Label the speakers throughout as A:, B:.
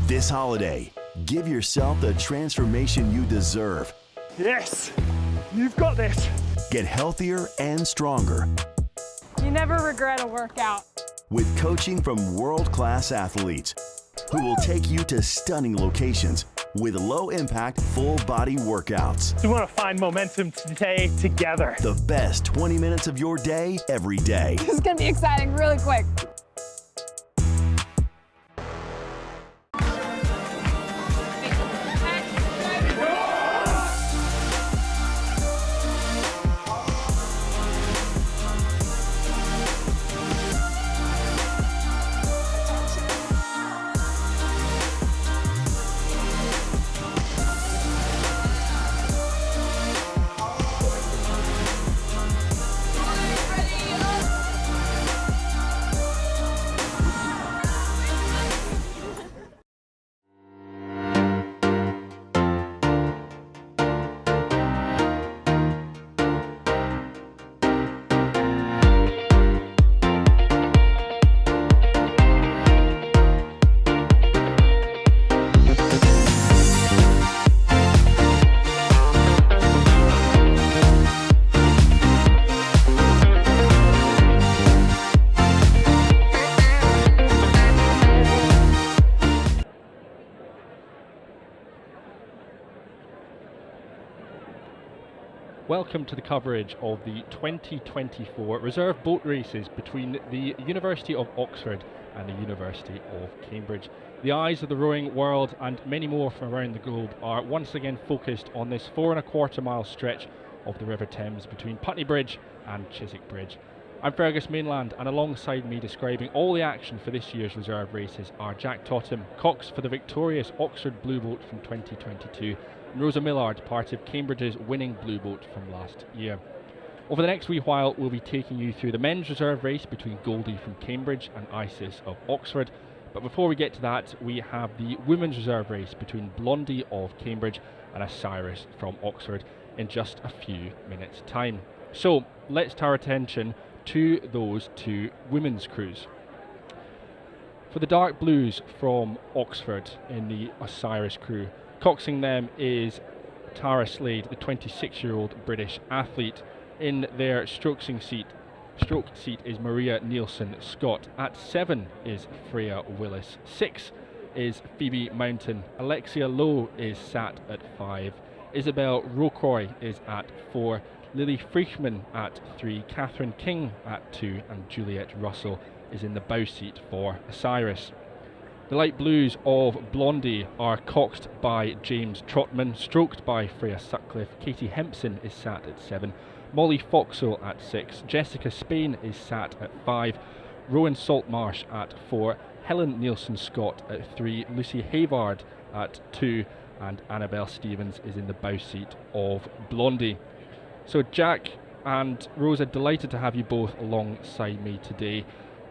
A: This holiday, give yourself the transformation you deserve.
B: Yes, you've got this.
A: Get healthier and stronger.
C: You never regret a workout.
A: With coaching from world-class athletes who will take you to stunning locations with low-impact, full-body workouts.
B: We want to find momentum today together.
A: The best 20 minutes of your day, every day.
C: This is going to be exciting really quick.
D: Welcome to the coverage of the 2024 reserve boat races between the University of Oxford and the University of Cambridge. The eyes of the rowing world and many more from around the globe are once again focused on this 4¼ mile stretch of the River Thames between Putney Bridge and Chiswick Bridge. I'm Fergus Mainland, and alongside me describing all the action for this year's reserve races are Jack Totham, cox for the victorious Oxford Blue Boat from 2022, and Rosa Millard, part of Cambridge's winning Blue Boat from last year. Over the next wee while, we'll be taking you through the men's reserve race between Goldie from Cambridge and Osiris of Oxford. But before we get to that, we have the women's reserve race between Blondie of Cambridge and Osiris from Oxford in just a few minutes' time. So let's turn our attention to those two women's crews. For the dark blues from Oxford in the Osiris crew, coxing them is Tara Slade, the 26-year-old British athlete. In their stroke seat is Maria Nielsen Scott. At 7 is Freya Willis. 6 is Phoebe Mountain. Alexia Lowe is sat at 5. Isabel Rocroy is at 4. Lily Frischman at 3. Catherine King at 2. And Juliet Russell is in the bow seat for Osiris. The light blues of Blondie are coxed by James Trotman, stroked by Freya Sutcliffe. Katie Hempson is sat at 7. Molly Foxall at 6. Jessica Spain is sat at 5. Rowan Saltmarsh at 4. Helen Nielsen Scott at 3. Lucy Havard at 2. And Annabelle Stevens is in the bow seat of Blondie. So Jack and Rosa, delighted to have you both alongside me today.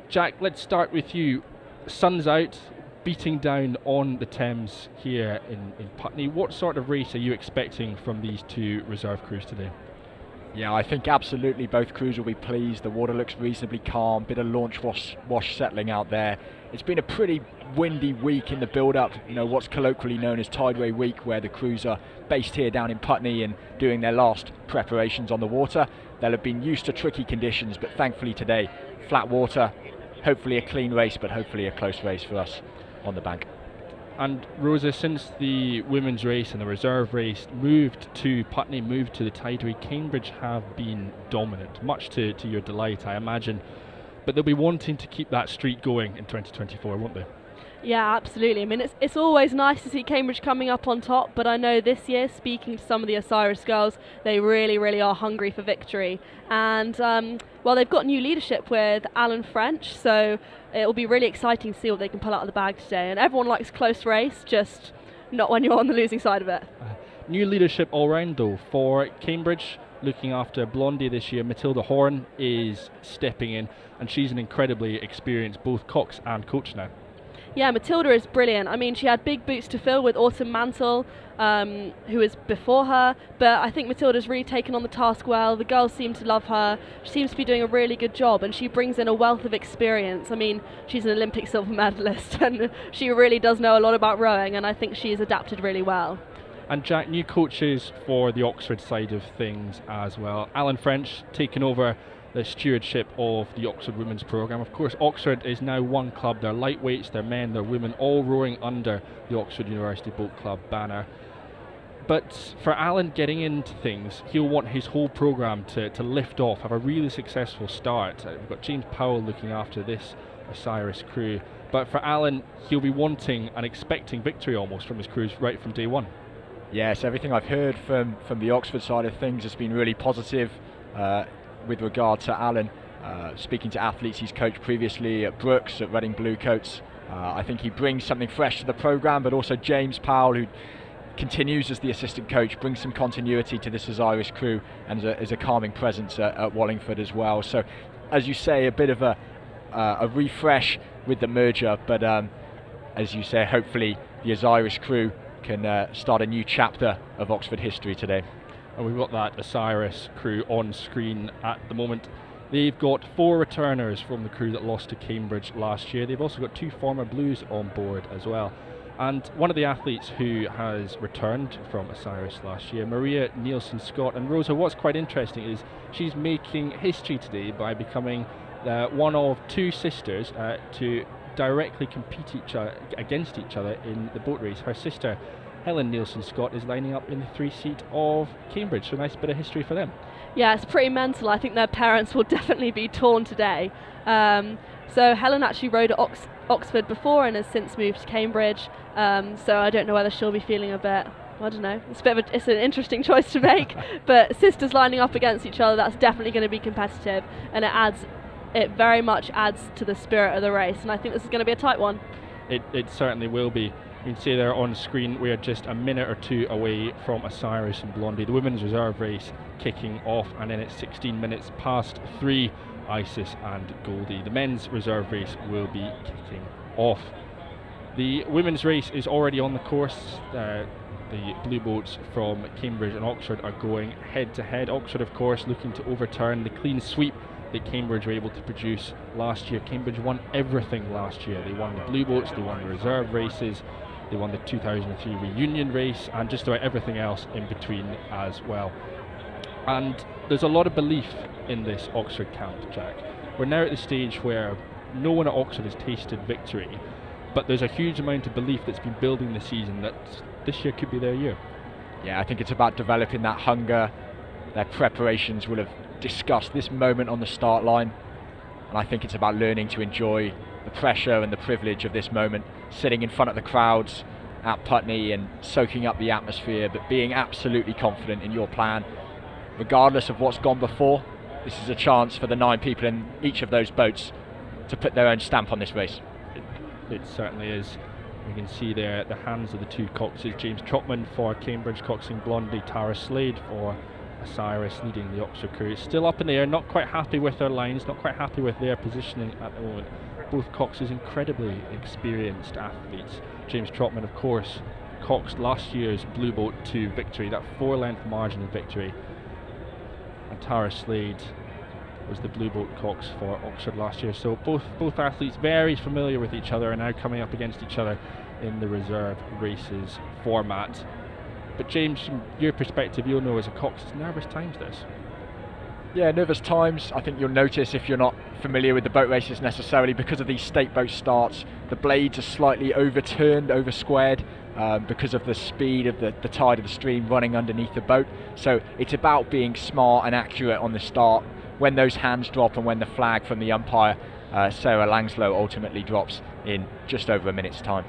D: Jack, let's start with you. Sun's out, beating down on the Thames here in Putney. What sort of race are you expecting from these two reserve crews today?
E: Yeah, I think absolutely both crews will be pleased. The water looks reasonably calm, bit of launch wash settling out there. It's been a pretty windy week in the build-up, what's colloquially known as Tideway Week, where the crews are based here down in Putney and doing their last preparations on the water. They'll have been used to tricky conditions, but thankfully today, flat water, hopefully a clean race, but hopefully a close race for us on the bank.
D: And Rosa, since the women's race and the reserve race moved to Putney, moved to the Tideway, Cambridge have been dominant, much to your delight, I imagine. But they'll be wanting to keep that streak going in 2024, won't they?
F: Yeah, absolutely. I mean, it's always nice to see Cambridge coming up on top, but I know this year, speaking to some of the Osiris girls, they really, really are hungry for victory. And, they've got new leadership with Alan French, so it'll be really exciting to see what they can pull out of the bag today. And everyone likes close race, just not when you're on the losing side of it.
D: New leadership all round, though, for Cambridge. Looking after Blondie this year, Matilda Horn is stepping in, and she's an incredibly experienced both cox and coach now.
F: Yeah, Matilda is brilliant. I mean, she had big boots to fill with Autumn Mantle, who was before her, but I think Matilda's really taken on the task well. The girls seem to love her. She seems to be doing a really good job, and she brings in a wealth of experience. I mean, she's an Olympic silver medalist, and she really does know a lot about rowing, and I think she's adapted really well.
D: And Jack, new coaches for the Oxford side of things as well. Alan French taking over the stewardship of the Oxford Women's Programme. Of course, Oxford is now one club. They're lightweights, they're men, they're women, all rowing under the Oxford University Boat Club banner. But for Alan getting into things, he'll want his whole programme to lift off, have a really successful start. We've got James Powell looking after this Osiris crew. But for Alan, he'll be wanting and expecting victory almost from his crews right from day one.
E: Yes, everything I've heard from the Oxford side of things has been really positive with regard to Alan. Speaking to athletes he's coached previously at Brooks, at Reading Bluecoats, I think he brings something fresh to the programme, but also James Powell, who continues as the assistant coach, brings some continuity to this Osiris crew and is a calming presence at Wallingford as well. So, as you say, a bit of a refresh with the merger, but as you say, hopefully the Osiris crew can start a new chapter of Oxford history today.
D: And we've got that Osiris crew on screen at the moment. They've got 4 returners from the crew that lost to Cambridge last year. They've also got 2 former Blues on board as well. And one of the athletes who has returned from Osiris last year, Maria Nielsen-Scott. And Rosa, what's quite interesting is she's making history today by becoming one of 2 sisters to directly compete against each other in the boat race. Her sister, Helen Nielsen-Scott, is lining up in the 3 seat of Cambridge, so a nice bit of history for them.
F: Yeah, it's pretty mental. I think their parents will definitely be torn today. So Helen actually rowed at Oxford before and has since moved to Cambridge, so I don't know whether she'll be feeling a bit, I don't know, it's an interesting choice to make, but sisters lining up against each other, that's definitely going to be competitive, and it very much adds to the spirit of the race, and I think this is going to be a tight one.
D: It certainly will be. You can see there on screen we're just a minute or 2 away from Osiris and Blondie. The women's reserve race kicking off, and then it's 16 minutes past 3, Isis and Goldie. The men's reserve race will be kicking off. The women's race is already on the course. The blue boats from Cambridge and Oxford are going head to head. Oxford, of course, looking to overturn the clean sweep that Cambridge were able to produce last year. Cambridge won everything last year. They won the blue boats, they won the reserve races, they won the 2003 reunion race, and just about everything else in between as well. And there's a lot of belief in this Oxford camp, Jack. We're now at the stage where no one at Oxford has tasted victory, but there's a huge amount of belief that's been building the season that this year could be their year.
E: Yeah, I think it's about developing that hunger. Their preparations will have discussed this moment on the start line, and I think it's about learning to enjoy the pressure and the privilege of this moment, sitting in front of the crowds at Putney and soaking up the atmosphere, but being absolutely confident in your plan. Regardless of what's gone before, this is a chance for the 9 people in each of those boats to put their own stamp on this race.
D: It certainly is. You can see there the hands of the 2 coxes, James Trotman for Cambridge coxing Blondie, Tara Slade for Osiris leading the Oxford crew. Still up in the air, not quite happy with their lines, not quite happy with their positioning at the moment. Both coxes incredibly experienced athletes. James Trotman, of course, coxed last year's blue boat to victory, that 4-length margin of victory. And Tara Slade was the blue boat cox for Oxford last year. So both athletes very familiar with each other and now coming up against each other in the reserve races format. But James, from your perspective, you'll know as a cox, it's nervous times this.
E: Yeah, nervous times. I think you'll notice if you're not familiar with the boat races necessarily, because of these state boat starts, the blades are slightly overturned, over squared, because of the speed of the tide of the stream running underneath the boat. So it's about being smart and accurate on the start. When those hands drop and when the flag from the umpire, Sarah Langslow, ultimately drops in just over a minute's time.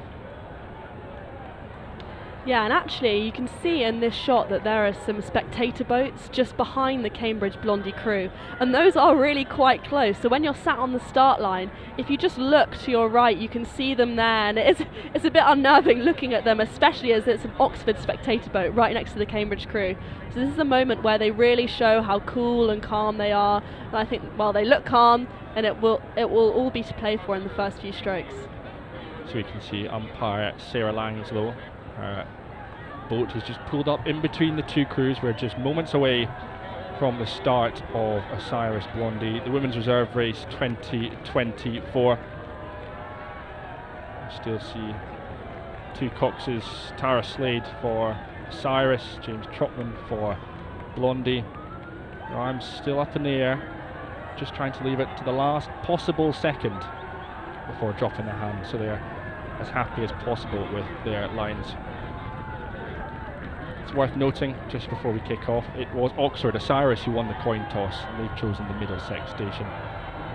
F: Yeah, and actually you can see in this shot that there are some spectator boats just behind the Cambridge Blondie crew, and those are really quite close. So when you're sat on the start line, if you just look to your right, you can see them there, and it's a bit unnerving looking at them, especially as it's an Oxford spectator boat right next to the Cambridge crew. So this is a moment where they really show how cool and calm they are, and I think, well, they look calm, and it will all be to play for in the first few strokes.
D: So we can see umpire Sarah Langslow. Her boat has just pulled up in between the two crews. We're just moments away from the start of Osiris Blondie, the Women's Reserve Race 2024. Still see two coxes, Tara Slade for Osiris, James Trotman for Blondie. Their arms still up in the air, just trying to leave it to the last possible second before dropping their hand, so they're as happy as possible with their lines. It's worth noting, just before we kick off, it was Oxford Osiris who won the coin toss, and they've chosen the Middlesex station.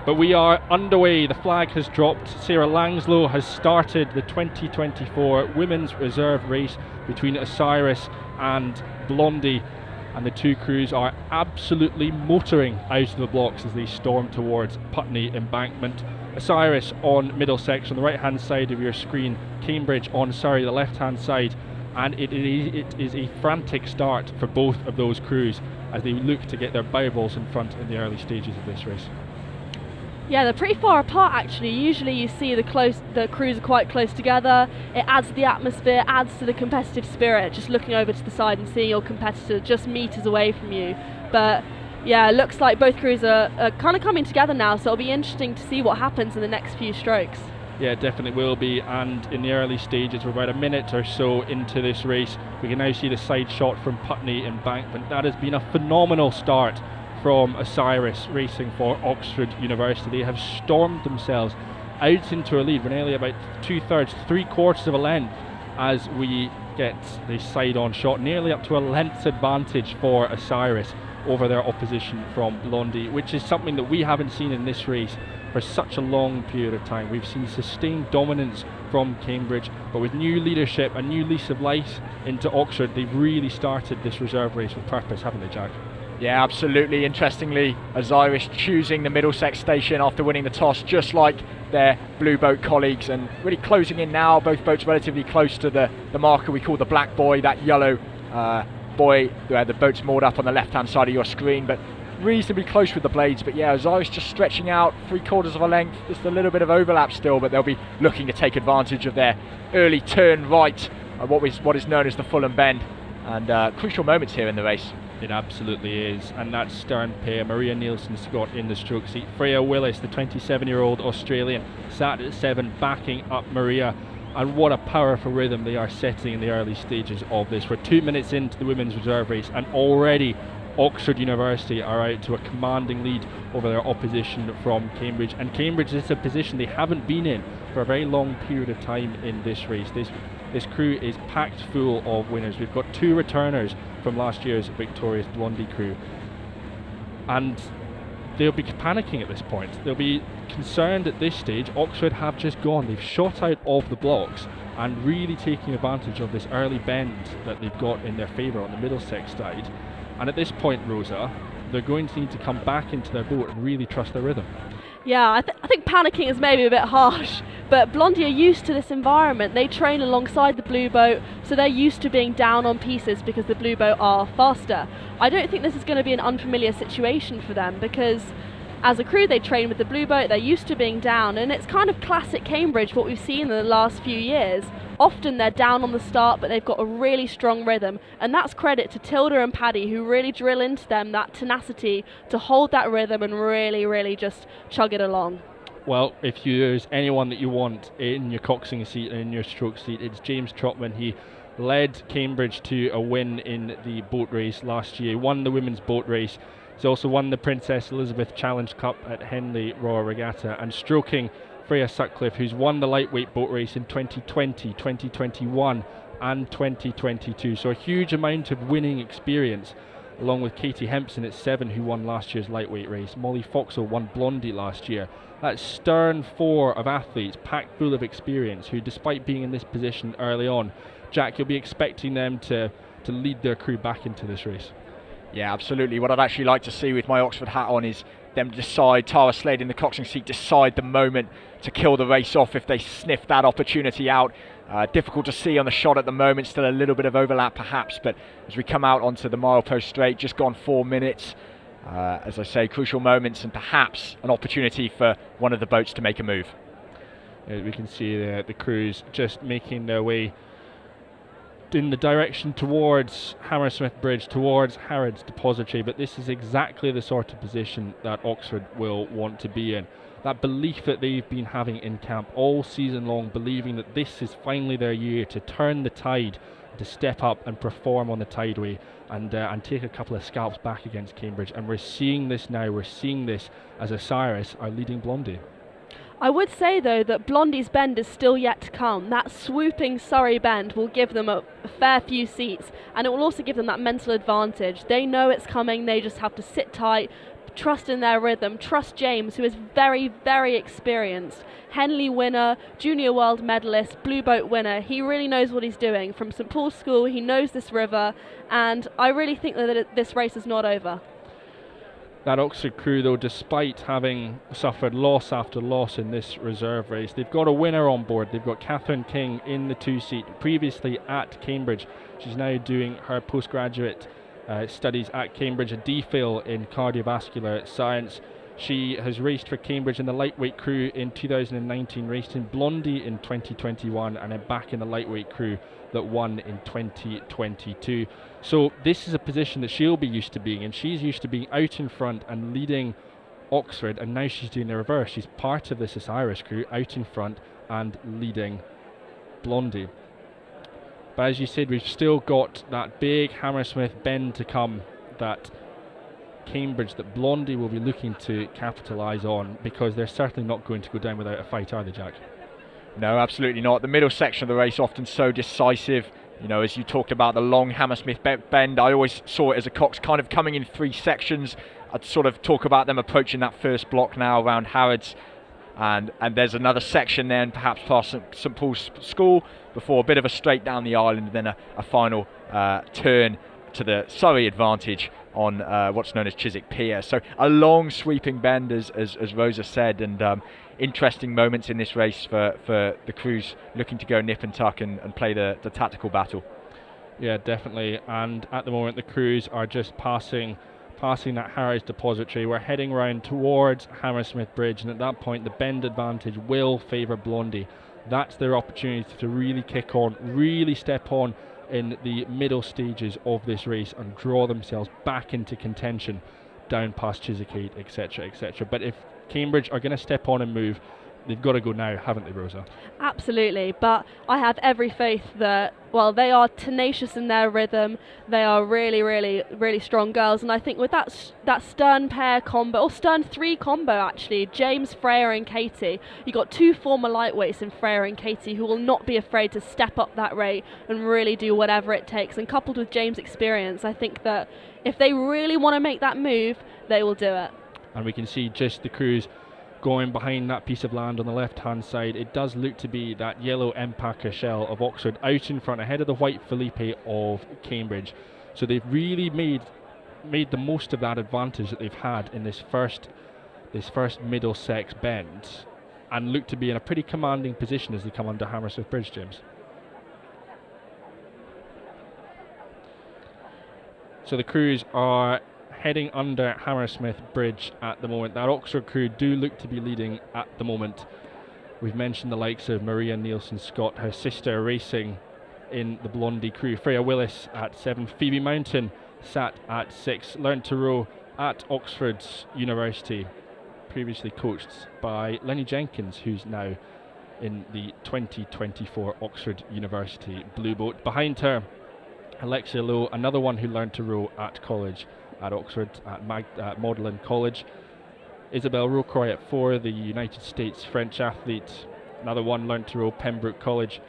D: But we are underway, the flag has dropped. Sarah Langslow has started the 2024 Women's Reserve Race between Osiris and Blondie, and the two crews are absolutely motoring out of the blocks as they storm towards Putney Embankment. Osiris on Middlesex on the right hand side of your screen, Cambridge on Surrey the left hand side, and it is a frantic start for both of those crews as they look to get their bow balls in front in the early stages of this race.
F: Yeah, they're pretty far apart actually. Usually you see the crews are quite close together. It adds to the atmosphere, adds to the competitive spirit, just looking over to the side and seeing your competitor just meters away from you. But yeah, it looks like both crews are kind of coming together now, so it'll be interesting to see what happens in the next few strokes.
D: Yeah, it definitely will be, and in the early stages, we're about a minute or so into this race. We can now see the side shot from Putney Embankment. That has been a phenomenal start from Osiris racing for Oxford University. They have stormed themselves out into a lead. We're nearly about 2/3, 3/4 of a length as we get the side-on shot, nearly up to a length's advantage for Osiris over their opposition from Blondie, which is something that we haven't seen in this race for such a long period of time. We've seen sustained dominance from Cambridge, but with new leadership, a new lease of life into Oxford, they've really started this reserve race with purpose, haven't they, Jack?
E: Yeah, absolutely. Interestingly, Osiris choosing the Middlesex station after winning the toss, just like their blue boat colleagues, and really closing in now. Both boats relatively close to the marker we call the black buoy, that yellow buoy where the boat's moored up on the left-hand side of your screen, but reasonably close with the blades. But yeah, Osiris just stretching out 3/4 of a length, just a little bit of overlap still, but they'll be looking to take advantage of their early turn right, what is known as the Fulham Bend, and crucial moments here in the race.
D: It absolutely is, and that stern pair, Maria Nielsen-Scott in the stroke seat, Freya Willis, the 27-year-old Australian, sat at 7 backing up Maria, and what a powerful rhythm they are setting in the early stages of this. We're 2 minutes into the Women's Reserve Race, and already Oxford University are out to a commanding lead over their opposition from Cambridge, and Cambridge is a position they haven't been in for a very long period of time in this race. This crew is packed full of winners. We've got 2 returners from last year's victorious Blondie crew, and they'll be panicking at this point. They'll be concerned at this stage. Oxford have just gone. They've shot out of the blocks and really taking advantage of this early bend that they've got in their favour on the Middlesex side. And at this point, Rosa, they're going to need to come back into their boat and really trust their rhythm.
F: Yeah, I think panicking is maybe a bit harsh, but Blondie are used to this environment. They train alongside the blue boat, so they're used to being down on pieces because the blue boat are faster. I don't think this is going to be an unfamiliar situation for them, because as a crew they train with the blue boat, they're used to being down, and it's kind of classic Cambridge, what we've seen in the last few years. Often they're down on the start, but they've got a really strong rhythm, and that's credit to Tilda and Paddy, who really drill into them that tenacity to hold that rhythm and really just chug it along.
D: Well, if there's anyone that you want in your coxing seat and in your stroke seat, it's James Trotman. He led Cambridge to a win in the boat race last year. He won the women's boat race. He's also won the Princess Elizabeth Challenge Cup at Henley Royal Regatta, and stroking Freya Sutcliffe, who's won the lightweight boat race in 2020, 2021 and 2022. So a huge amount of winning experience, along with Katie Hempson at 7, who won last year's lightweight race. Molly Foxall won Blondie last year. That stern 4 of athletes, packed full of experience, who, despite being in this position early on, Jack, you'll be expecting them to lead their crew back into this race.
E: Yeah, absolutely. What I'd actually like to see with my Oxford hat on is them decide, Tara Slade in the coxing seat, decide the moment to kill the race off if they sniff that opportunity out. Difficult to see on the shot at the moment, still a little bit of overlap perhaps, but as we come out onto the milepost straight, just gone 4 minutes. As I say, crucial moments and perhaps an opportunity for one of the boats to make a move.
D: We can see the crews just making their way in the direction towards Hammersmith Bridge, towards Harrods Depository, but this is exactly the sort of position that Oxford will want to be in. That belief that they've been having in camp all season long, believing that this is finally their year to turn the tide, to step up and perform on the tideway and take a couple of scalps back against Cambridge. And we're seeing this now, we're seeing this as Osiris are leading Blondie.
F: I would say, though, that Blondie's bend is still yet to come. That swooping Surrey bend will give them a fair few seats, and it will also give them that mental advantage. They know it's coming, they just have to sit tight, trust in their rhythm, trust James, who is very, very experienced. Henley winner, junior world medalist, blue boat winner. He really knows what he's doing. From St Paul's School, he knows this river, and I really think that this race is not over.
D: That Oxford crew, though, despite having suffered loss after loss in this reserve race, they've got a winner on board. They've got Catherine King in the 2-seat, previously at Cambridge. She's now doing her postgraduate studies at Cambridge, a DPhil in cardiovascular science. She has raced for Cambridge in the lightweight crew in 2019, raced in Blondie in 2021, and then back in the lightweight crew that won in 2022. So this is a position that she'll be used to being in. She's used to being out in front and leading Oxford, and now she's doing the reverse. She's part of this Osiris crew, out in front and leading Blondie. But as you said, we've still got that big Hammersmith bend to come, that Cambridge, that Blondie will be looking to capitalise on, because they're certainly not going to go down without a fight, are they, Jack?
E: No, absolutely not. The middle section of the race often so decisive. You know, as you talked about the long Hammersmith bend, I always saw it as a Cox kind of coming in 3 sections. I'd sort of talk about them approaching that first block now around Harrods, and there's another section then perhaps past St Paul's School before a bit of a straight down the island, then a final turn to the Surrey advantage on what's known as Chiswick Pier. So a long sweeping bend, as Rosa said, and interesting moments in this race for the crews looking to go nip and tuck and play the tactical battle.
D: Yeah, definitely. And at the moment the crews are just passing that Harrods Depository. We're heading round towards Hammersmith Bridge, and at that point the bend advantage will favour Blondie. That's their opportunity to really kick on, really step on in the middle stages of this race and draw themselves back into contention down past Chiswick, etc, etc. But if Cambridge are going to step on and move, they've got to go now, haven't they, Rosa?
F: Absolutely, but I have every faith that, well, they are tenacious in their rhythm. They are really, really, really strong girls, and I think with that Stern pair combo, or Stern 3 combo actually, James, Freya and Katie, you got 2 former lightweights in Freya and Katie who will not be afraid to step up that rate and really do whatever it takes, and coupled with James' experience, I think that if they really want to make that move, they will do it.
D: And we can see just the crews going behind that piece of land on the left hand side. It does look to be that yellow Empaka shell of Oxford out in front ahead of the white Felipe of Cambridge. So they've really made the most of that advantage that they've had in this first Middlesex bend, and look to be in a pretty commanding position as they come under Hammersmith Bridge, James. So the crews are heading under Hammersmith Bridge at the moment. That Oxford crew do look to be leading at the moment. We've mentioned the likes of Maria Nielsen-Scott, her sister racing in the Blondie crew. Freya Willis at 7. Phoebe Mountain sat at 6. Learned to row at Oxford University, previously coached by Lenny Jenkins, who's now in the 2024 Oxford University Blue Boat. Behind her, Alexia Lowe, another one who learned to row at college at Oxford, at Magdalen College. Isabel Rocroy at 4, the United States French athlete. Another one learned to row, Pembroke College.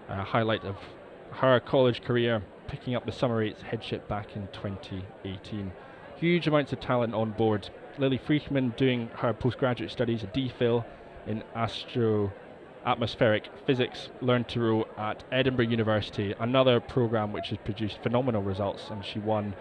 D: Highlight of her college career, picking up the Summer 8's headship back in 2018. Huge amounts of talent on board. Lily Friedman doing her postgraduate studies, a DPhil in atmospheric physics, learned to row at Edinburgh University, another programme which has produced phenomenal results, and she won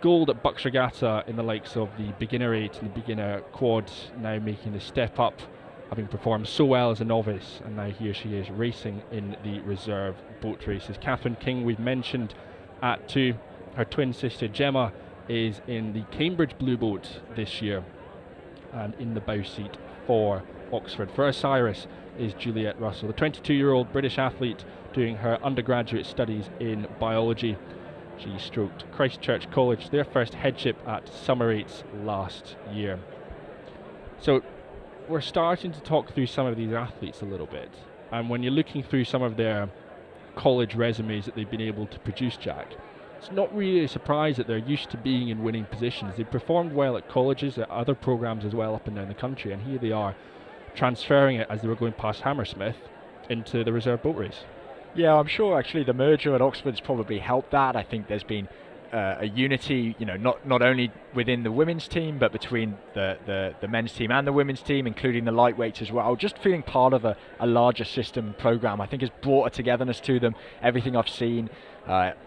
D: gold at Bucks Regatta in the likes of the beginner 8 and the beginner quad, now making the step up, having performed so well as a novice, and now here she is racing in the reserve boat races. Catherine King we've mentioned at 2. Her twin sister Gemma is in the Cambridge Blue Boat this year, and in the bow seat for Oxford. For Osiris is Juliet Russell, the 22-year-old British athlete doing her undergraduate studies in biology. She stroked Christchurch College, their first headship at Summer 8s last year. So we're starting to talk through some of these athletes a little bit, and when you're looking through some of their college resumes that they've been able to produce, Jack, it's not really a surprise that they're used to being in winning positions. They've performed well at colleges, at other programs as well up and down the country, and here they are transferring it as they were going past Hammersmith into the reserve boat race.
E: Yeah, I'm sure actually the merger at Oxford's probably helped that. I think there's been a unity, not only within the women's team, but between the men's team and the women's team, including the lightweights as well. Just feeling part of a larger system program, I think, has brought a togetherness to them. Everything I've seen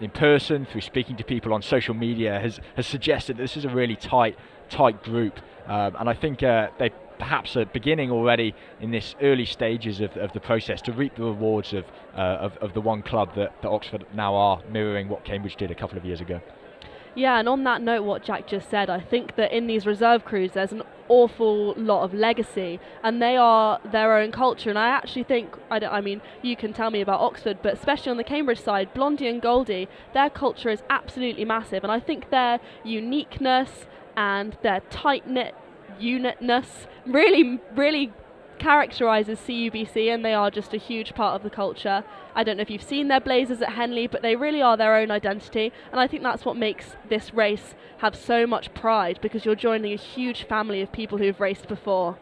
E: in person, through speaking to people on social media, has suggested that this is a really tight group, and I think they perhaps are beginning already in this early stages of the process to reap the rewards of the one club that Oxford now are, mirroring what Cambridge did a couple of years ago.
F: Yeah, and on that note, what Jack just said, I think that in these reserve crews there's an awful lot of legacy, and they are their own culture. And I actually think, I mean, you can tell me about Oxford, but especially on the Cambridge side, Blondie and Goldie, their culture is absolutely massive, and I think their uniqueness and their tight-knit unitness really characterises CUBC, and they are just a huge part of the culture. I don't know if you've seen their blazers at Henley, but they really are their own identity, and I think that's what makes this race have so much pride, because you're joining a huge family of people who've raced before.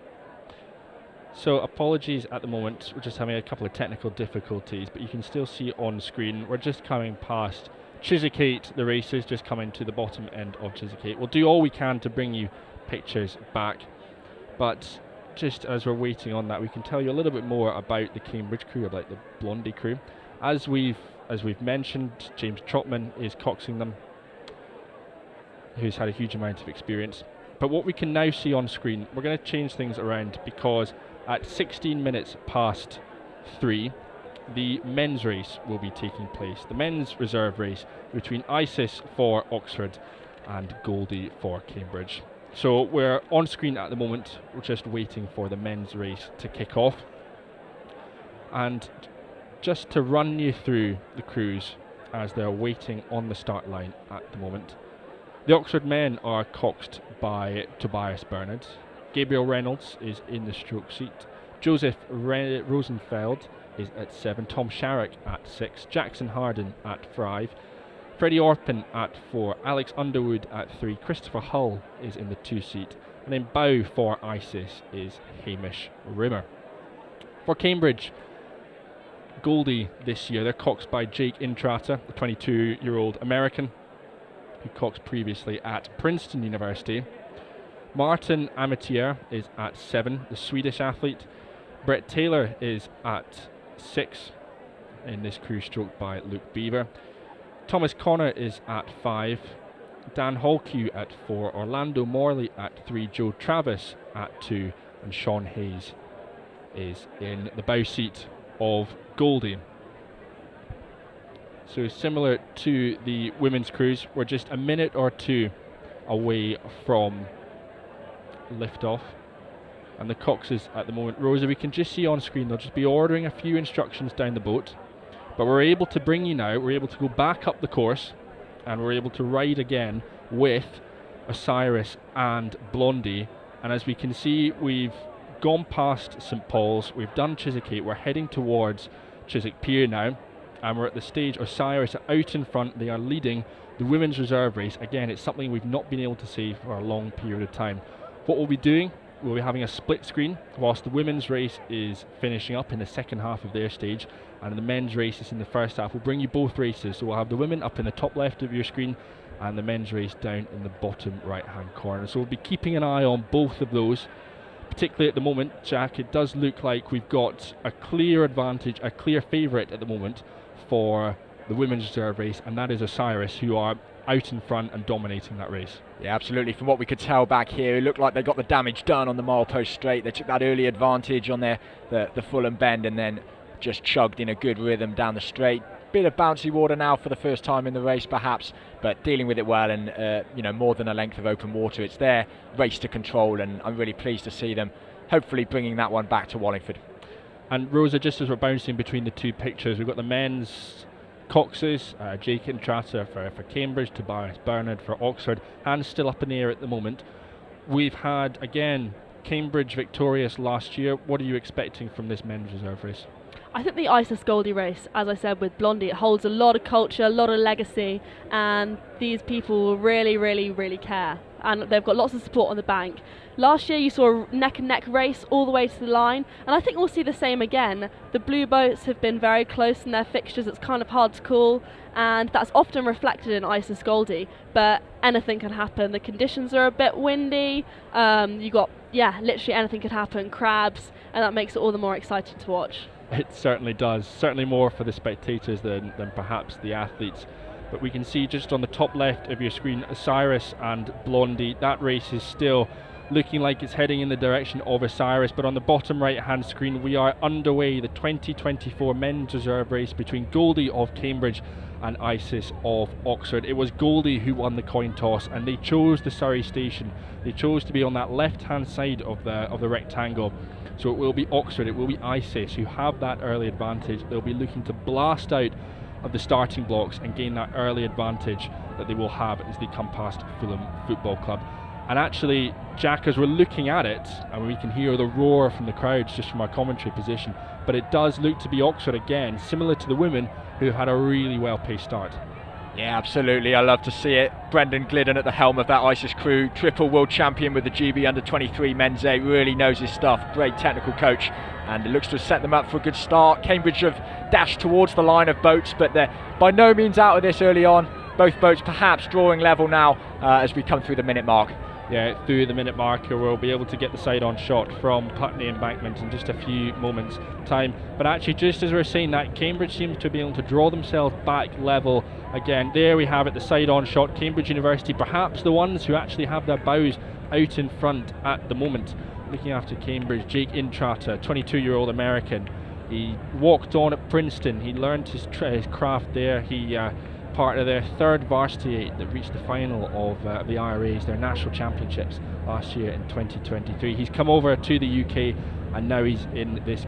D: So apologies at the moment, we're just having a couple of technical difficulties, but you can still see on screen we're just coming past Chiswick, the races just coming to the bottom end of Chiswick. We'll do all we can to bring you pictures back, but just as we're waiting on that, we can tell you a little bit more about the Cambridge crew, about the Blondie crew. As we've mentioned, James Trotman is coxing them, who's had a huge amount of experience. But what we can now see on screen, we're going to change things around, because at 16 minutes past 3, the men's race will be taking place. The men's reserve race between Isis for Oxford and Goldie for Cambridge. So we're on screen at the moment, we're just waiting for the men's race to kick off. And just to run you through the crews as they're waiting on the start line at the moment. The Oxford men are coxed by Tobias Bernard. Gabriel Reynolds is in the stroke seat. Joseph Rosenfeld is at 7. Tom Sharrock at 6. Jackson Harden at 5. Freddie Orpin at 4, Alex Underwood at 3, Christopher Hull is in the 2 seat, and then bow for Isis is Hamish Rimmer. For Cambridge, Goldie this year, they're coxed by Jake Intrata, the 22-year-old American, who coxed previously at Princeton University. Martin Amitier is at 7, the Swedish athlete. Brett Taylor is at 6 in this crew, stroked by Luke Beaver. Thomas Connor is at 5, Dan Hallque at 4, Orlando Morley at 3, Joe Travis at 2, and Sean Hayes is in the bow seat of Goldie. So similar to the women's crews, we're just a minute or two away from liftoff, and the coxes at the moment, Rosa, we can just see on screen, they'll just be ordering a few instructions down the boat. But we're able to bring you now, we're able to go back up the course, and we're able to ride again with Osiris and Blondie. And as we can see, we've gone past St Paul's, we've done Chiswick, we're heading towards Chiswick Pier now, and we're at the stage. Osiris are out in front, they are leading the women's reserve race. Again, it's something we've not been able to see for a long period of time. What we'll be doing, we'll be having a split screen whilst the women's race is finishing up in the second half of their stage, and the men's race is in the first half. We'll bring you both races, so we'll have the women up in the top left of your screen and the men's race down in the bottom right hand corner. So we'll be keeping an eye on both of those, particularly at the moment, Jack. It does look like we've got a clear advantage, a clear favourite at the moment for the women's reserve race, and that is Osiris, who are out in front and dominating that race.
E: Yeah, absolutely. From what we could tell back here, it looked like they got the damage done on the milepost straight. They took that early advantage on the Fulham bend, and then just chugged in a good rhythm down the straight. Bit of bouncy water now for the first time in the race perhaps, but dealing with it well, and more than a length of open water. It's their race to control, and I'm really pleased to see them hopefully bringing that one back to Wallingford.
D: And Rosa, just as we're bouncing between the two pictures, we've got the men's coxes, Jake Intrata for Cambridge, Tobias Bernard for Oxford, hands still up in the air at the moment. We've had, again, Cambridge victorious last year. What are you expecting from this men's reserve race?
F: I think the Isis Goldie race, as I said with Blondie, it holds a lot of culture, a lot of legacy, and these people really, really, really care. And they've got lots of support on the bank. Last year you saw a neck-and-neck race all the way to the line, and I think we'll see the same again. The blue boats have been very close in their fixtures. It's kind of hard to call, and that's often reflected in Isis Goldie, but anything can happen. The conditions are a bit windy. You got, literally anything could happen, crabs, and that makes it all the more exciting to watch.
D: It certainly does, certainly more for the spectators than perhaps the athletes. But we can see just on the top left of your screen, Osiris and Blondie. That race is still looking like it's heading in the direction of Osiris, but on the bottom right hand screen we are underway, the 2024 men's reserve race between Goldie of Cambridge and Isis of Oxford. It was Goldie who won the coin toss, and they chose the Surrey station. They chose to be on that left hand side of the rectangle. So it will be Oxford, it will be Isis who have that early advantage. They'll be looking to blast out of the starting blocks and gain that early advantage that they will have as they come past Fulham Football Club. And actually, Jack, as we're looking at it, and we can hear the roar from the crowds just from our commentary position, but it does look to be Oxford again, similar to the women who had a really well-paced start.
E: Yeah, absolutely. I love to see it. Brendan Glidden at the helm of that Isis crew, triple world champion with the GB under-23 men's A, really knows his stuff. Great technical coach, and it looks to have set them up for a good start. Cambridge have dashed towards the line of boats, but they're by no means out of this early on. Both boats perhaps drawing level now as we come through the minute mark.
D: Yeah, through the minute marker we'll be able to get the side-on shot from Putney Embankment in just a few moments' time. But actually, just as we're saying that, Cambridge seems to be able to draw themselves back level again. There we have it, the side-on shot. Cambridge University, perhaps the ones who actually have their bows out in front at the moment. Looking after Cambridge, Jake Intrata, 22-year-old American. He walked on at Princeton. He learned his craft there. He part of their third varsity 8 that reached the final of the IRAs, their national championships last year in 2023. He's come over to the UK, and now he's in this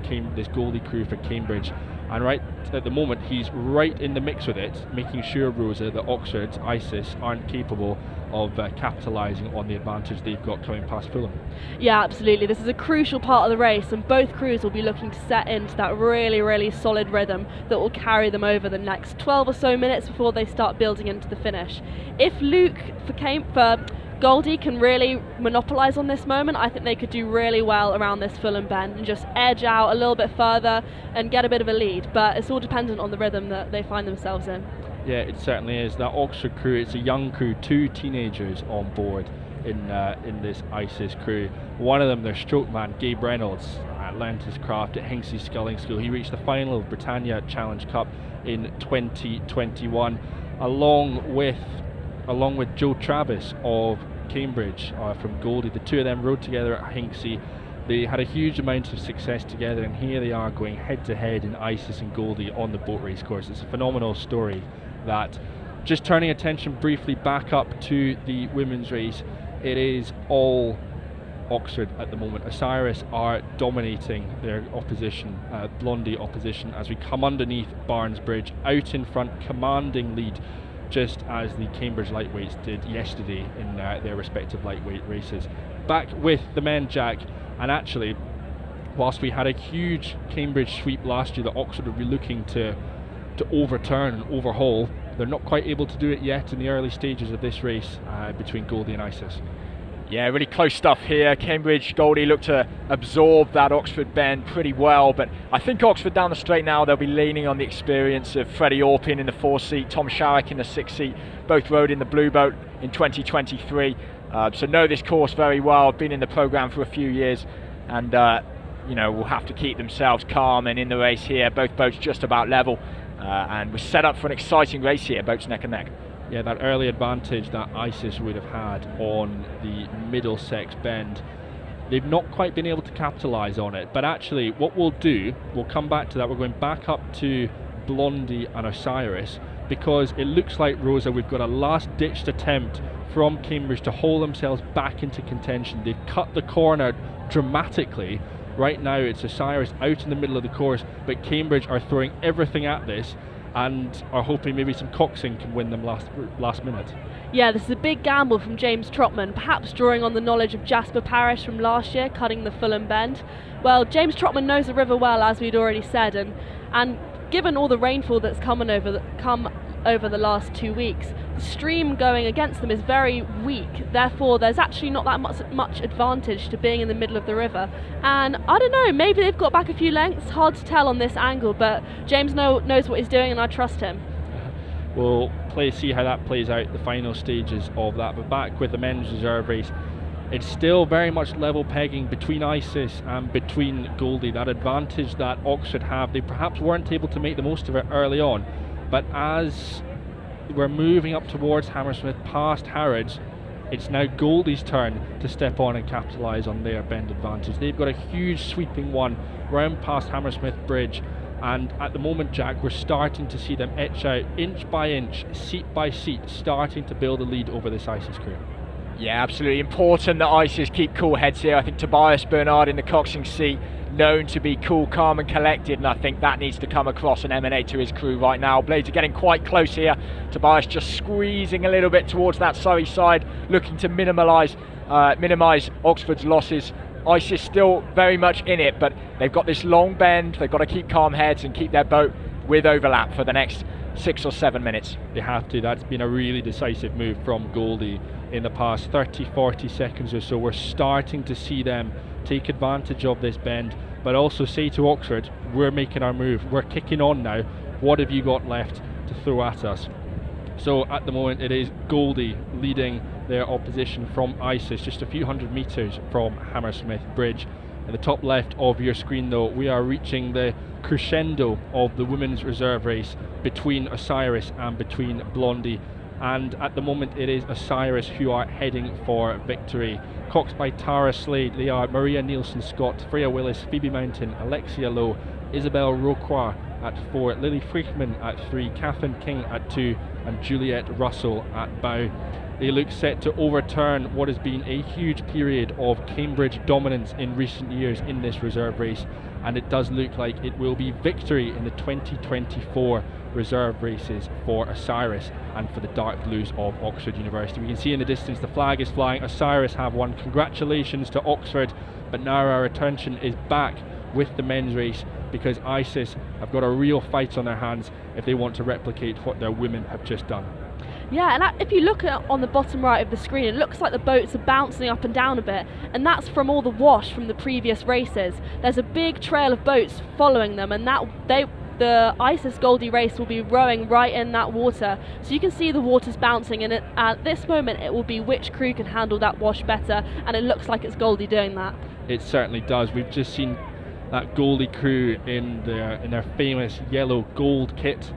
D: Goldie crew for Cambridge. And right at the moment, he's right in the mix with it, making sure, Rosa, that Oxford's Isis aren't capable of capitalising on the advantage they've got coming past Fulham.
F: Yeah, absolutely. This is a crucial part of the race, and both crews will be looking to set into that really, really solid rhythm that will carry them over the next 12 or so minutes before they start building into the finish. If Luke for Goldie can really monopolise on this moment, I think they could do really well around this Fulham bend and just edge out a little bit further and get a bit of a lead, but it's all dependent on the rhythm that they find themselves in.
D: Yeah, it certainly is. That Oxford crew, it's a young crew, 2 teenagers on board in this Isis crew. One of them, their stroke man, Gabe Reynolds, learned his craft at Hingsey Sculling School. He reached the final of Britannia Challenge Cup in 2021, along with Joe Travis of Cambridge from Goldie. The two of them rode together at Hingsey. They had a huge amount of success together, and here they are going head to head in Isis and Goldie on the boat race course. It's a phenomenal story. That, just turning attention briefly back up to the women's race, it is all Oxford at the moment. Osiris are dominating their opposition, Blondie opposition, as we come underneath Barnes Bridge, out in front, commanding lead, just as the Cambridge lightweights did yesterday in their respective lightweight races. Back with the men, Jack, and actually, whilst we had a huge Cambridge sweep last year that Oxford would be looking to overturn and overhaul, they're not quite able to do it yet in the early stages of this race between Goldie and Isis.
E: Yeah, really close stuff here. Cambridge, Goldie look to absorb that Oxford bend pretty well, but I think Oxford down the straight now, they'll be leaning on the experience of Freddie Orpin in the 4 seat, Tom Sharrock in the 6 seat, both rode in the Blue Boat in 2023, so know this course very well, been in the programme for a few years, and will have to keep themselves calm and in the race here. Both boats just about level, and we're set up for an exciting race here, boats neck and neck.
D: Yeah, that early advantage that Isis would have had on the Middlesex bend, they've not quite been able to capitalise on it. But actually, what we'll do, we'll come back to that. We're going back up to Blondie and Osiris because it looks like, Rosa, we've got a last-ditched attempt from Cambridge to haul themselves back into contention. They've cut the corner dramatically. Right now it's Osiris out in the middle of the course, but Cambridge are throwing everything at this and are hoping maybe some coxing can win them last minute.
F: Yeah, this is a big gamble from James Trotman, perhaps drawing on the knowledge of Jasper Parrish from last year, cutting the Fulham Bend. Well, James Trotman knows the river well, as we'd already said, and given all the rainfall that's come over the last 2 weeks, the stream going against them is very weak. Therefore, there's actually not that much advantage to being in the middle of the river. And I don't know, maybe they've got back a few lengths. Hard to tell on this angle, but James knows what he's doing, and I trust him.
D: We'll see how that plays out, the final stages of that. But back with the men's reserve race, it's still very much level pegging between Isis and between Goldie. That advantage that Oxford have, they perhaps weren't able to make the most of it early on, but as we're moving up towards Hammersmith past Harrods, it's now Goldie's turn to step on and capitalise on their bend advantage. They've got a huge sweeping one round past Hammersmith Bridge, and at the moment, Jack, we're starting to see them etch out inch by inch, seat by seat, starting to build a lead over this Isis crew.
E: Yeah, absolutely important that Isis keep cool heads here. I think Tobias Bernard in the coxing seat, known to be cool, calm and collected, and I think that needs to come across and emanate to his crew right now. Blades are getting quite close here. Tobias just squeezing a little bit towards that Surrey side, looking to minimise Oxford's losses. Isis still very much in it, but they've got this long bend. They've got to keep calm heads and keep their boat with overlap for the next 6 or 7 minutes.
D: They have to. That's been a really decisive move from Goldie in the past 30-40 seconds or so. We're starting to see them take advantage of this bend, but also say to Oxford, we're making our move, we're kicking on now, what have you got left to throw at us? So at the moment it is Goldie leading their opposition from Isis, just a few hundred metres from Hammersmith Bridge. In the top left of your screen though, we are reaching the crescendo of the women's reserve race between Osiris and between Blondie, and at the moment it is Osiris who are heading for victory. Coxed by Tara Slade, they are Maria Nielsen-Scott, Freya Willis, Phoebe Mountain, Alexia Lowe, Isabelle Rocroix at 4, Lily Freakman at 3, Catherine King at 2, and Juliette Russell at bow. They look set to overturn what has been a huge period of Cambridge dominance in recent years in this reserve race, and it does look like it will be victory in the 2024 reserve races for Osiris and for the dark blues of Oxford University. We can see in the distance the flag is flying. Osiris have won. Congratulations to Oxford, but now our attention is back with the men's race, because Isis have got a real fight on their hands if they want to replicate what their women have just done.
F: Yeah, and if you look on the bottom right of the screen, it looks like the boats are bouncing up and down a bit, and that's from all the wash from the previous races. There's a big trail of boats following them, and the Isis Goldie race will be rowing right in that water, so you can see the water's bouncing, and at this moment it will be which crew can handle that wash better, and it looks like it's Goldie doing that.
D: It certainly does. We've just seen that Goldie crew in their famous yellow gold kit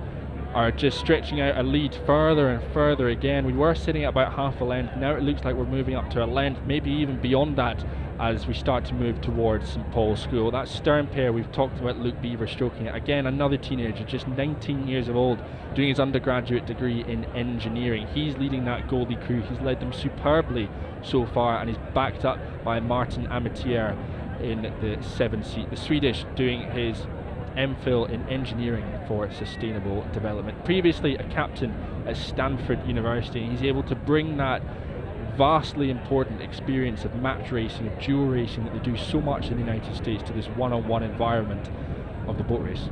D: are just stretching out a lead further and further again. We were sitting at about half a length, now it looks like we're moving up to a length, maybe even beyond that, as we start to move towards St Paul's School. That stern pair, we've talked about Luke Beaver stroking it. Again, another teenager, just 19 years of old, doing his undergraduate degree in engineering. He's leading that Goldie crew. He's led them superbly so far, and he's backed up by Martin Amitier in the 7th seat. The Swedish doing his MPhil in engineering for sustainable development. Previously a captain at Stanford University, and he's able to bring that vastly important experience of match racing, of dual racing that they do so much in the United States to this one-on-one environment of the boat race.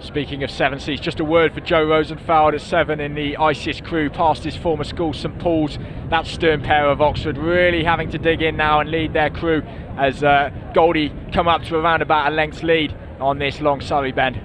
E: Speaking of 7 seats, just a word for Joe Rosenfeld at 7 in the Isis crew, past his former school, St Paul's. That stern pair of Oxford really having to dig in now and lead their crew as Goldie come up to around about a length's lead on this long Surrey bend.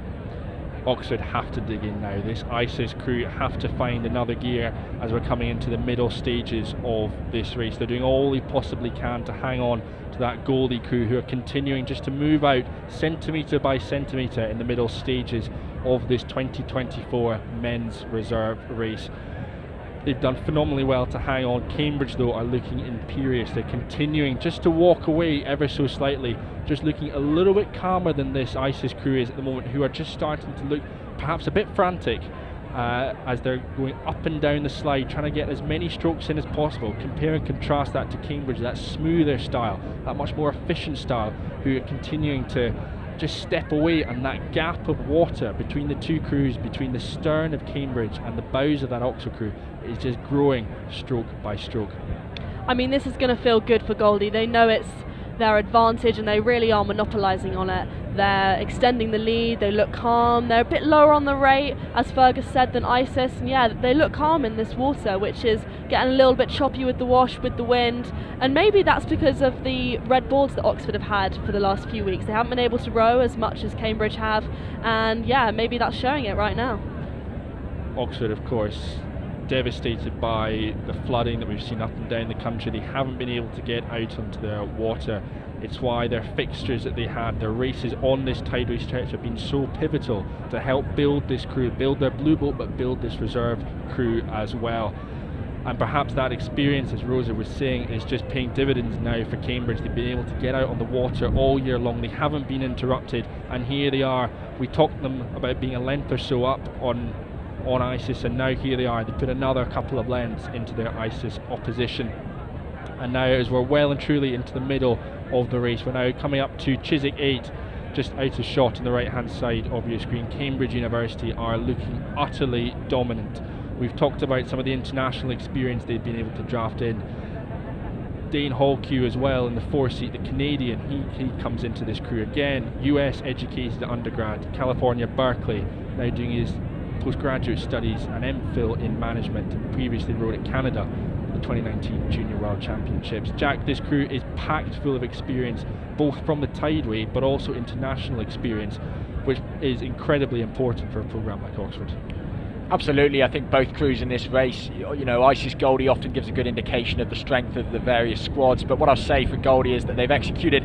D: Oxford have to dig in now. This Isis crew have to find another gear as we're coming into the middle stages of this race. They're doing all they possibly can to hang on to that Goldie crew, who are continuing just to move out centimetre by centimetre in the middle stages of this 2024 men's reserve race. They've done phenomenally well to hang on. Cambridge though are looking imperious. They're continuing just to walk away ever so slightly, just looking a little bit calmer than this Isis crew is at the moment, who are just starting to look perhaps a bit frantic as they're going up and down the slide, trying to get as many strokes in as possible. Compare and contrast that to Cambridge, that smoother style, that much more efficient style, who are continuing to just step away, and that gap of water between the two crews, between the stern of Cambridge and the bows of that Oxford crew, is just growing stroke by stroke.
F: I mean, this is going to feel good for Goldie. They know it's their advantage and they really are monopolising on it. They're extending the lead, they look calm, they're a bit lower on the rate, as Fergus said, than Isis, and yeah, they look calm in this water, which is getting a little bit choppy with the wash, with the wind, and maybe that's because of the red boards that Oxford have had for the last few weeks. They haven't been able to row as much as Cambridge have, and yeah, maybe that's showing it right now.
D: Oxford, of course, devastated by the flooding that we've seen up and down the country. They haven't been able to get out onto the water. It's why their fixtures that they had, their races on this tideway stretch, have been so pivotal to help build this crew, build their blue boat, but build this reserve crew as well. And perhaps that experience, as Rosa was saying, is just paying dividends now for Cambridge. They've been able to get out on the water all year long. They haven't been interrupted, and here they are. We talked to them about being a length or so up on Isis, and now here they are. They put another couple of lengths into their Isis opposition, and now as we're well and truly into the middle of the race, we're now coming up to Chiswick 8, just out of shot on the right hand side of your screen. Cambridge University are looking utterly dominant. We've talked about some of the international experience they've been able to draft in. Dane Hallque as well in the 4 seat, the Canadian, he comes into this crew again. US educated undergrad, California, Berkeley, now doing his postgraduate studies and MPhil in management, and previously rode at Canada for the 2019 Junior World Championships. Jack, this crew is packed full of experience, both from the tideway but also international experience, which is incredibly important for a programme like Oxford.
E: Absolutely, I think both crews in this race, you know, Isis Goldie often gives a good indication of the strength of the various squads, but what I'll say for Goldie is that they've executed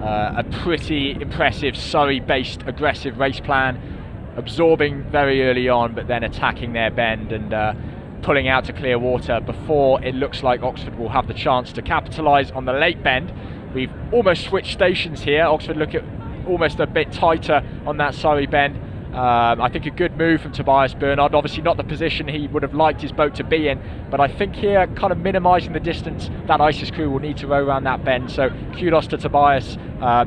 E: a pretty impressive Surrey-based aggressive race plan, absorbing very early on but then attacking their bend and pulling out to clear water before it looks like Oxford will have the chance to capitalise on the late bend. We've almost switched stations here. Oxford look at almost a bit tighter on that Surrey bend. I think a good move from Tobias Bernard, obviously not the position he would have liked his boat to be in, but I think here kind of minimising the distance that Isis crew will need to row around that bend, so kudos to Tobias,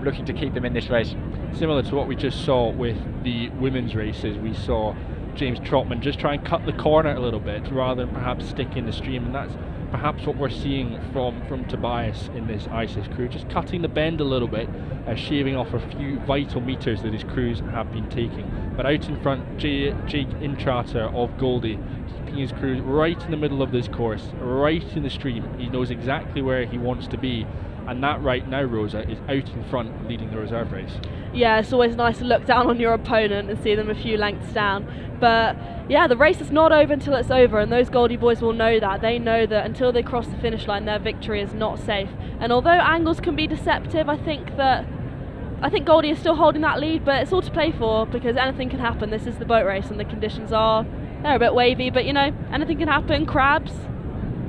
E: looking to keep them in this race. Similar
D: to what we just saw with the women's races, we saw James Trotman just try and cut the corner a little bit rather than perhaps stick in the stream, and that's perhaps what we're seeing from Tobias in this Isis crew, just cutting the bend a little bit, shaving off a few vital metres that his crews have been taking. But out in front, Jake Intrater of Goldie, keeping his crew right in the middle of this course, right in the stream. He knows exactly where he wants to be, and that right now, Rosa, is out in front leading the reserve race. Yeah, it's always nice to look down on your opponent and see them a few lengths down, but yeah, the race is not over until it's over, and those Goldie boys will know that. They know that until they cross the finish line, their victory is not safe. And although angles can be deceptive, I think Goldie is still holding that lead, but it's all to play for because anything can happen. This is the boat race and the conditions they're a bit wavy, but you know, anything can happen. Crabs,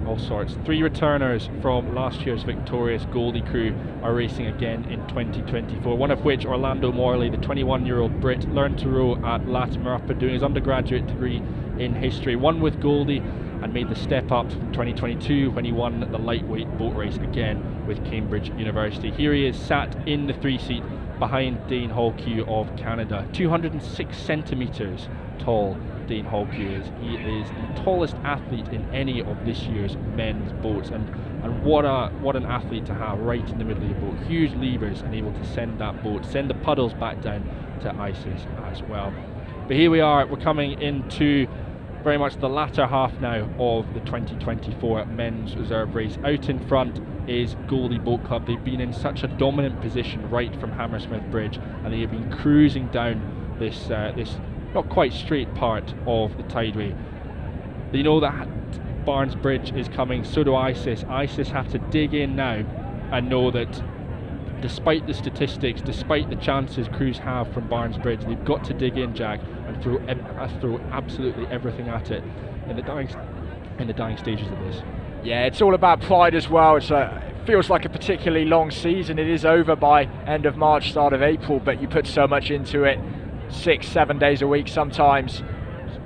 D: all sorts. 3 returners from last year's victorious Goldie crew are racing again in 2024, one of which, Orlando Morley, the 21-year-old Brit, learned to row at Latimer Upper doing his undergraduate degree in history, won with Goldie and made the step up from 2022 when he won the lightweight boat race again with Cambridge University. Here he is, sat in the 3 seat behind Dane Hallque of Canada. 206 centimetres tall Dane Hallque is. He is the tallest athlete in any of this year's men's boats, and what an athlete to have right in the middle of your boat. Huge levers and able to send that boat, send the puddles back down to Isis as well. But here we are, we're coming into very much the latter half now of the 2024 men's reserve race. Out in front is Goldie Boat Club. They've been in such a dominant position right from Hammersmith Bridge, and they have been cruising down this not quite straight part of the tideway. They know that Barnes Bridge is coming, so do Isis. Isis have to dig in now and know that despite the statistics, despite the chances crews have from Barnes Bridge, they've got to dig in, Jack, and throw absolutely everything at it in the dying stages of this. Yeah, it's all about pride as well. It feels like a particularly long season. It is over by end of March, start of April, but you put so much into it, 6-7 days a week sometimes.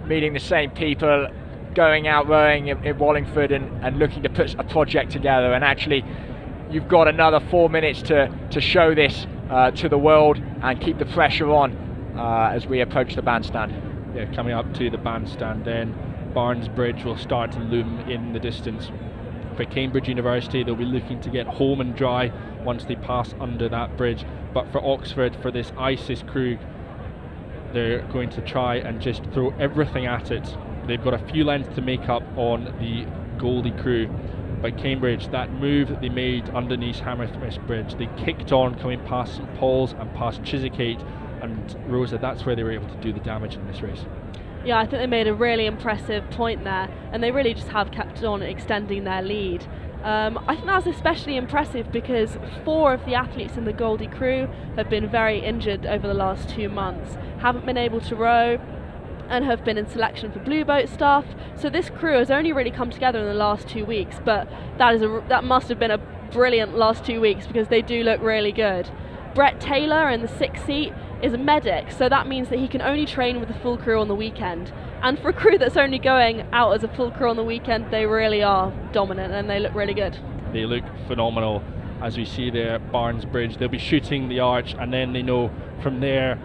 E: meeting the same people, going out rowing in Wallingford and looking to put a project together. And actually, you've got another 4 minutes to show this to the world and keep the pressure on as we approach the bandstand.
D: Yeah, coming up to the bandstand then, Barnes Bridge will start to loom in the distance. For Cambridge University, they'll be looking to get home and dry once they pass under that bridge. But for Oxford, for this ISIS crew, they're going to try and just throw everything at it. They've got a few lengths to make up on the Goldie crew. But Cambridge, that move that they made underneath Hammersmith Bridge, they kicked on coming past St Paul's and past Chiswick and Rosa. That's where they were able to do the damage in this race.
F: Yeah, I think they made a really impressive point there, and they really just have kept on extending their lead. I think that's especially impressive because 4 of the athletes in the Goldie crew have been very injured over the last 2 months, haven't been able to row, and have been in selection for blue boat stuff. So this crew has only really come together in the last 2 weeks, but that must have been a brilliant last 2 weeks because they do look really good. Brett Taylor in the 6th seat is a medic, so that means that he can only train with the full crew on the weekend. And for a crew that's only going out as a full crew on the weekend, they really are dominant and they look really good.
D: They look phenomenal. As we see there, Barnes Bridge, they'll be shooting the arch, and then they know from there,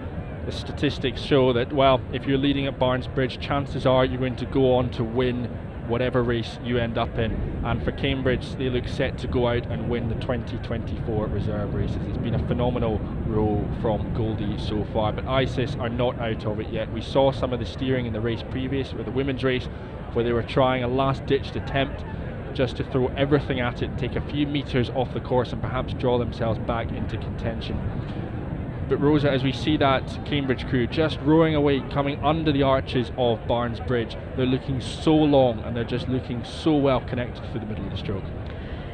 D: the statistics show that, well, if you're leading at Barnes Bridge, chances are you're going to go on to win whatever race you end up in. And for Cambridge, they look set to go out and win the 2024 reserve races. It's been a phenomenal row from Goldie so far, but ISIS are not out of it yet. We saw some of the steering in the race previous with the women's race, where they were trying a last-ditched attempt just to throw everything at it, take a few meters off the course and perhaps draw themselves back into contention. But Rosa, as we see that Cambridge crew just rowing away, coming under the arches of Barnes Bridge, they're looking so long and they're just looking so well connected through the middle of the stroke.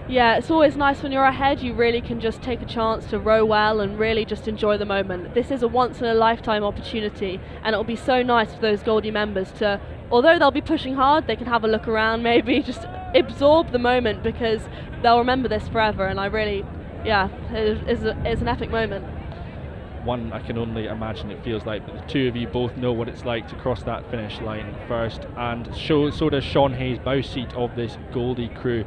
F: Yeah, it's always nice when you're ahead, you really can just take a chance to row well and really just enjoy the moment. This is a once in a lifetime opportunity, and it'll be so nice for those Goldie members to, although they'll be pushing hard, they can have a look around, maybe just absorb the moment, because they'll remember this forever. And I really, it's an epic moment.
D: One, I can only imagine it feels like, but the two of you both know what it's like to cross that finish line first, and so does Sean Hayes, bow seat of this Goldie crew,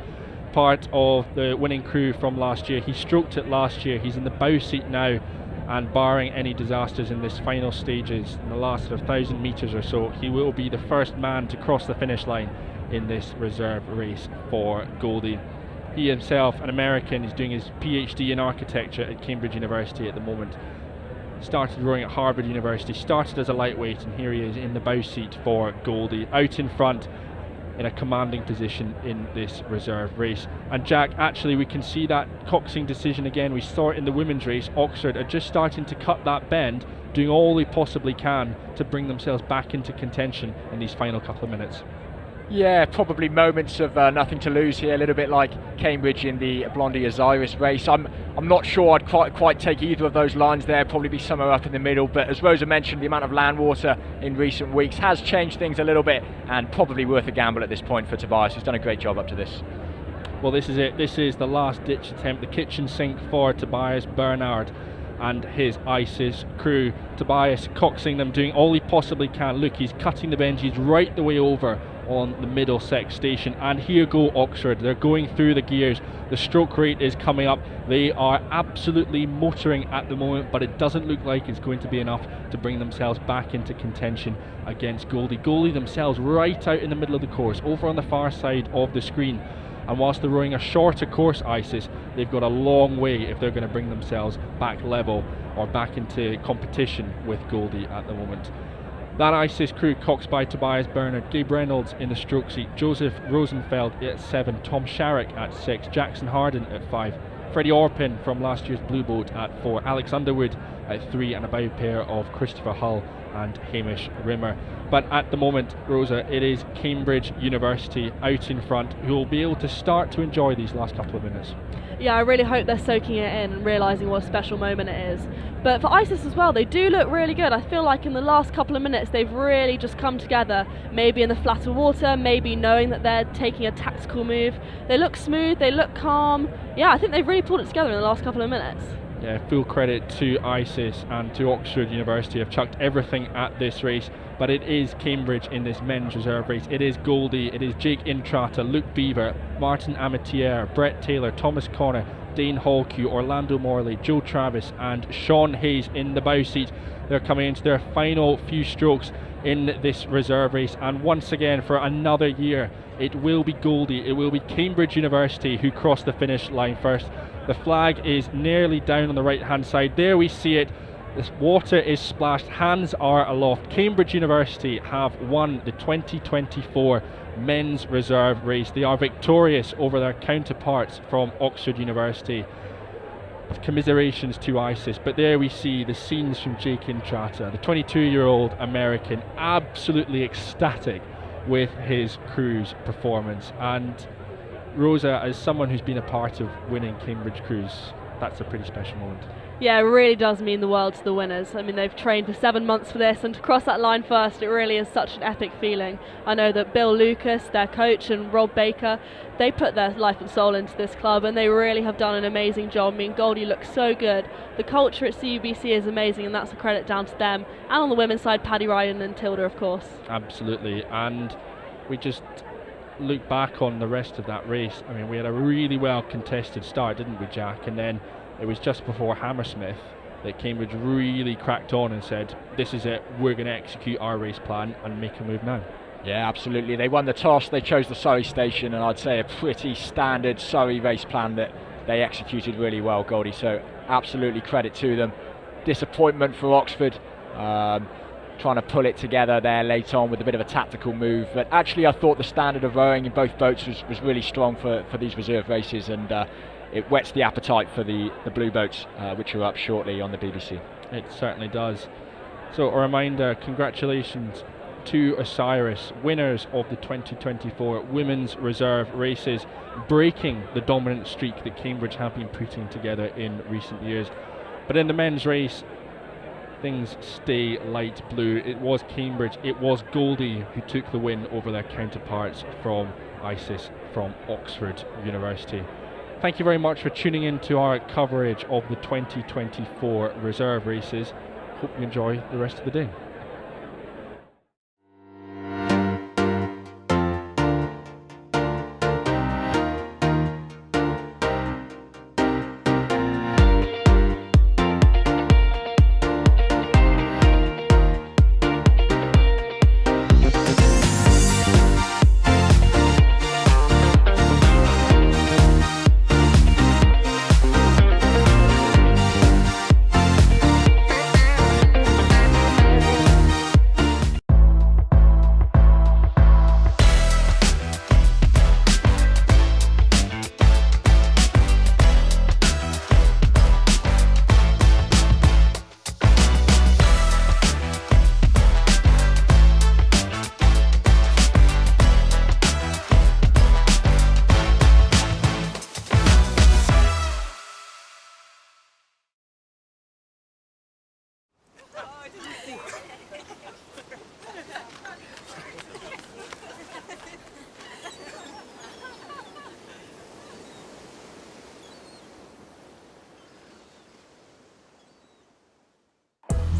D: part of the winning crew from last year. He stroked it last year, he's in the bow seat now, and barring any disasters in this final stages, in the last 1,000 metres or so, he will be the first man to cross the finish line in this reserve race for Goldie. He himself, an American, is doing his PhD in architecture at Cambridge University at the moment. Started rowing at Harvard University, started as a lightweight, and here he is in the bow seat for Goldie, out in front in a commanding position in this reserve race. And Jack, actually we can see that coxing decision again. We saw it in the women's race. Oxford are just starting to cut that bend, doing all they possibly can to bring themselves back into contention in these final couple of minutes.
E: Yeah, probably moments of nothing to lose here, a little bit like Cambridge in the Blondie Osiris race. I'm not sure I'd quite take either of those lines there, probably be somewhere up in the middle, but as Rosa mentioned, the amount of land water in recent weeks has changed things a little bit, and probably worth a gamble at this point for Tobias, who's done a great job up to this.
D: Well, this is it. This is the last ditch attempt, the kitchen sink for Tobias Bernard and his ISIS crew. Tobias coxing them, doing all he possibly can. Look, he's cutting the bend, he's right the way over on the Middlesex station, and here go Oxford. They're going through the gears, the stroke rate is coming up, they are absolutely motoring at the moment, but it doesn't look like it's going to be enough to bring themselves back into contention against Goldie. Goldie themselves right out in the middle of the course, over on the far side of the screen, and whilst they're rowing a shorter course ISIS, they've got a long way if they're going to bring themselves back level or back into competition with Goldie at the moment. That ISIS crew coxed by Tobias Bernard, Gabe Reynolds in the stroke seat, Joseph Rosenfeld at 7, Tom Sharrock at 6, Jackson Harden at 5, Freddie Orpin from last year's Blue Boat at 4, Alex Underwood at 3, and a bow pair of Christopher Hull and Hamish Rimmer. But at the moment, Rosa, it is Cambridge University out in front who will be able to start to enjoy these last couple of minutes.
F: Yeah, I really hope they're soaking it in and realising what a special moment it is. But for ISIS as well, they do look really good. I feel like in the last couple of minutes they've really just come together, maybe in the flatter water, maybe knowing that they're taking a tactical move. They look smooth, they look calm. Yeah, I think they've really pulled it together in the last couple of minutes.
D: Yeah, full credit to ISIS and to Oxford University. Have chucked everything at this race, but it is Cambridge in this men's reserve race. It is Goldie, it is Jake Intrata, Luke Beaver, Martin Amitier, Brett Taylor, Thomas Connor, Dane Hallque, Orlando Morley, Joe Travis and Sean Hayes in the bow seat. They're coming into their final few strokes in this reserve race, and once again for another year it will be Goldie, it will be Cambridge University who cross the finish line first. The flag is nearly down on the right hand side. There we see it. This water is splashed, hands are aloft. Cambridge University have won the 2024 men's reserve race. They are victorious over their counterparts from Oxford University. Commiserations to ISIS, but there we see the scenes from Jake Intrata, the 22-year-old American, absolutely ecstatic with his cruise performance. And Rosa, as someone who's been a part of winning Cambridge Cruise, that's a pretty special moment.
F: Yeah, it really does mean the world to the winners. I mean, they've trained for 7 months for this, and to cross that line first, it really is such an epic feeling. I know that Bill Lucas, their coach, and Rob Baker, they put their life and soul into this club, and they really have done an amazing job. I mean, Goldie looks so good. The culture at CUBC is amazing, and that's a credit down to them. And on the women's side, Paddy Ryan and Tilda, of course.
D: Absolutely. And we just look back on the rest of that race. I mean, we had a really well contested start, didn't we, Jack? And then it was just before Hammersmith that Cambridge really cracked on and said, this is it, we're going to execute our race plan and make a move now.
E: Yeah, absolutely. They won the toss, they chose the Surrey station, and I'd say a pretty standard Surrey race plan that they executed really well, Goldie. So absolutely credit to them. Disappointment for Oxford, trying to pull it together there late on with a bit of a tactical move. But actually I thought the standard of rowing in both boats was really strong for these reserve races, and it whets the appetite for the blue boats, which are up shortly on the BBC.
D: It certainly does. So a reminder, congratulations to Osiris, winners of the 2024 Women's Reserve races, breaking the dominant streak that Cambridge have been putting together in recent years. But in the men's race, things stay light blue. It was Cambridge, it was Goldie who took the win over their counterparts from ISIS from Oxford University. Thank you very much for tuning in to our coverage of the 2024 reserve races. Hope you enjoy the rest of the day.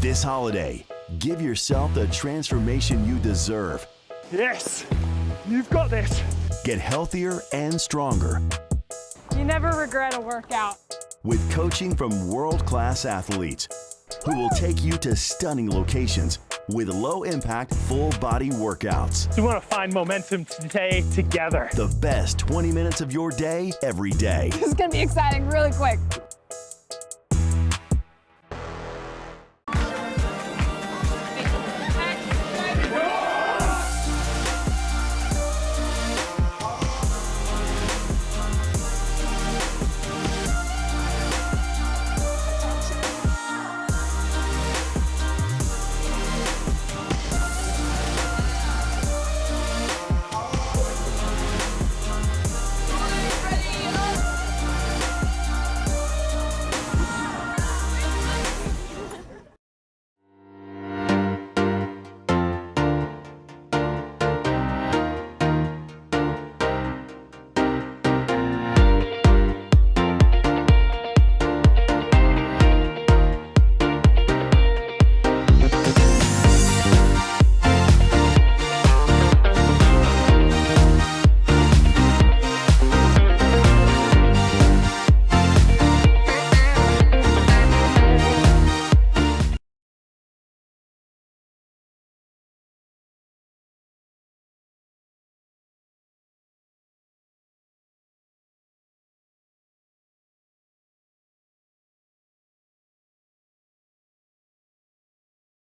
A: This holiday, give yourself the transformation you deserve.
B: Yes, you've got this.
A: Get healthier and stronger
C: You never regret a workout.
A: with coaching from world-class athletes who will take you to stunning locations with low-impact, full-body workouts.
B: We want to find momentum today together.
A: The best 20 minutes of your day, every day.
C: This is gonna be exciting really quick.